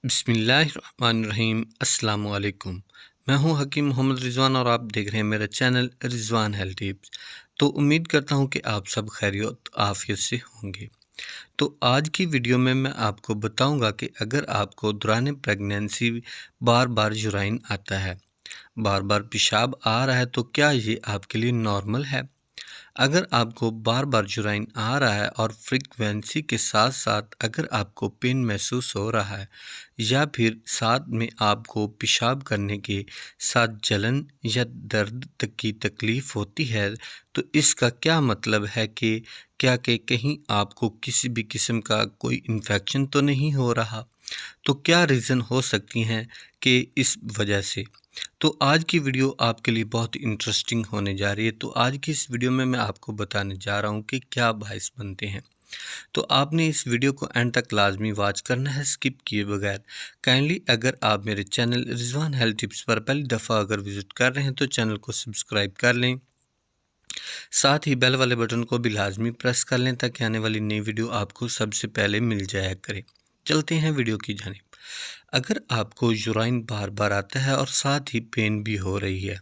बिस्मिल्लाहिर्रहमानिर्रहीम। अस्सलाम वालेकुम। मैं हूं हकीम मोहम्मद रिजवान और आप देख रहे हैं मेरा चैनल रिजवान हेल्थ टिप्स। तो उम्मीद करता हूं कि आप सब खैरियत आफियत से होंगे। तो आज की वीडियो में मैं आपको बताऊंगा कि अगर आपको दौरान प्रेगनेंसी बार बार यूराइन आता है, बार बार पेशाब आ रहा है, तो क्या ये आपके लिए नॉर्मल है। अगर आपको बार बार यूराइन आ रहा है और फ्रीक्वेंसी के साथ साथ अगर आपको पेन महसूस हो रहा है या फिर साथ में आपको पेशाब करने के साथ जलन या दर्द तक की तकलीफ़ होती है, तो इसका क्या मतलब है कि क्या कि कहीं आपको किसी भी किस्म का कोई इन्फेक्शन तो नहीं हो रहा। तो क्या रीज़न हो सकती हैं कि इस वजह से। तो आज की वीडियो आपके लिए बहुत इंटरेस्टिंग होने जा रही है। तो आज की इस वीडियो में मैं आपको बताने जा रहा हूँ कि क्या बायस बनते हैं। तो आपने इस वीडियो को एंड तक लाजमी वॉच करना है, स्किप किए बगैर। काइंडली अगर आप मेरे चैनल रिजवान हेल्थ टिप्स पर पहली दफ़ा अगर विजिट कर रहे हैं तो चैनल को सब्सक्राइब कर लें, साथ ही बेल वाले बटन को भी लाजमी प्रेस कर लें ताकि आने वाली नई वीडियो आपको सबसे पहले मिल जाया करे। चलते हैं वीडियो की जानिब। अगर आपको यूराइन बार बार आता है और साथ ही पेन भी हो रही है,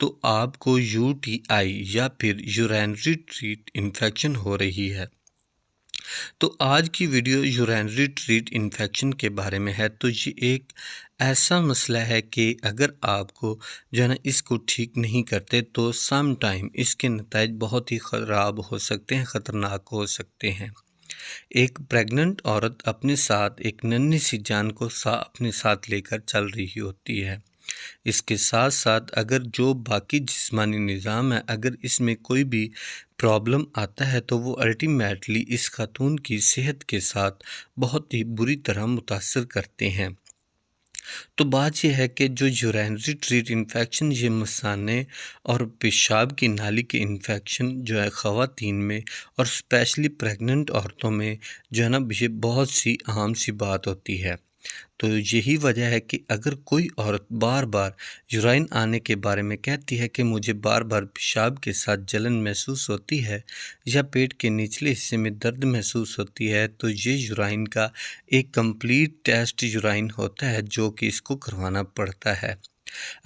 तो आपको यूटीआई या फिर यूरिनरी ट्रैक्ट इन्फेक्शन हो रही है। तो आज की वीडियो यूरिनरी ट्रैक्ट इन्फेक्शन के बारे में है। तो ये एक ऐसा मसला है कि अगर आपको जो है ना इसको ठीक नहीं करते तो सम टाइम इसके नतीजे बहुत ही ख़राब हो सकते हैं, ख़तरनाक हो सकते हैं। एक प्रेग्नेंट औरत अपने साथ एक नन्ही सी जान को अपने साथ लेकर चल रही होती है। इसके साथ साथ अगर जो बाकी जिस्मानी निज़ाम है, अगर इसमें कोई भी प्रॉब्लम आता है तो वो अल्टीमेटली इस खातून की सेहत के साथ बहुत ही बुरी तरह मुतासर करते हैं। तो बात यह है कि जो यूरिनरी ट्रैक्ट इन्फेक्शन, ये मसाने और पेशाब की नाली के इन्फेक्शन जो है ख़वातीन में और स्पेशली प्रेग्नेंट औरतों में जो है ना, ये बहुत सी आम सी बात होती है। तो यही वजह है कि अगर कोई औरत बार बार यूराइन आने के बारे में कहती है कि मुझे बार बार पेशाब के साथ जलन महसूस होती है या पेट के निचले हिस्से में दर्द महसूस होती है, तो ये यूराइन का एक कंप्लीट टेस्ट यूराइन होता है जो कि इसको करवाना पड़ता है।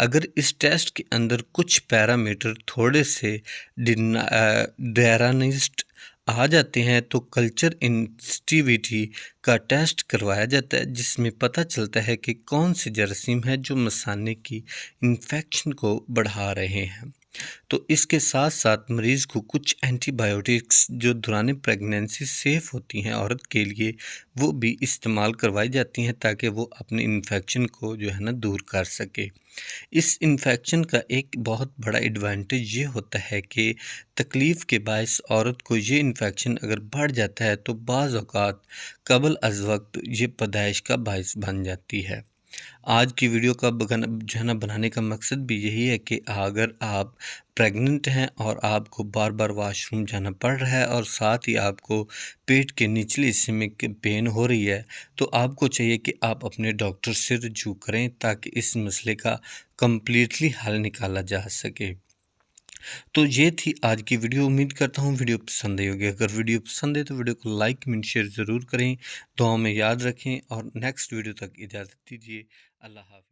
अगर इस टेस्ट के अंदर कुछ पैरामीटर थोड़े से डेरानिस्ट आ जाते हैं तो कल्चर इंसिटिविटी का टेस्ट करवाया जाता है, जिसमें पता चलता है कि कौन से जरासीम है जो मसाने की इन्फेक्शन को बढ़ा रहे हैं। तो इसके साथ साथ मरीज़ को कुछ एंटीबायोटिक्स जो दौरान प्रेगनेंसी सेफ़ होती हैं औरत के लिए, वो भी इस्तेमाल करवाई जाती हैं ताकि वो अपने इन्फेक्शन को जो है ना दूर कर सके। इस इन्फेक्शन का एक बहुत बड़ा एडवांटेज ये होता है कि तकलीफ़ के बायस औरत को ये इन्फेक्शन अगर बढ़ जाता है तो बाज़ औक़ात क़ब्ल अज़ वक्त ये पैदाइश का बायस बन जाती है। आज की वीडियो का जो है ना बनाने का मकसद भी यही है कि अगर आप प्रेग्नेंट हैं और आपको बार बार वाशरूम जाना पड़ रहा है और साथ ही आपको पेट के निचले हिस्से में पेन हो रही है, तो आपको चाहिए कि आप अपने डॉक्टर से रजू करें ताकि इस मसले का कम्प्लीटली हल निकाला जा सके। तो ये थी आज की वीडियो। उम्मीद करता हूँ वीडियो पसंद आई होगी। अगर वीडियो पसंद है तो वीडियो को लाइक कमेंट शेयर ज़रूर करें, दुआ में याद रखें और नेक्स्ट वीडियो तक इजाज़त दीजिए। अल्लाह हाफ़िज़।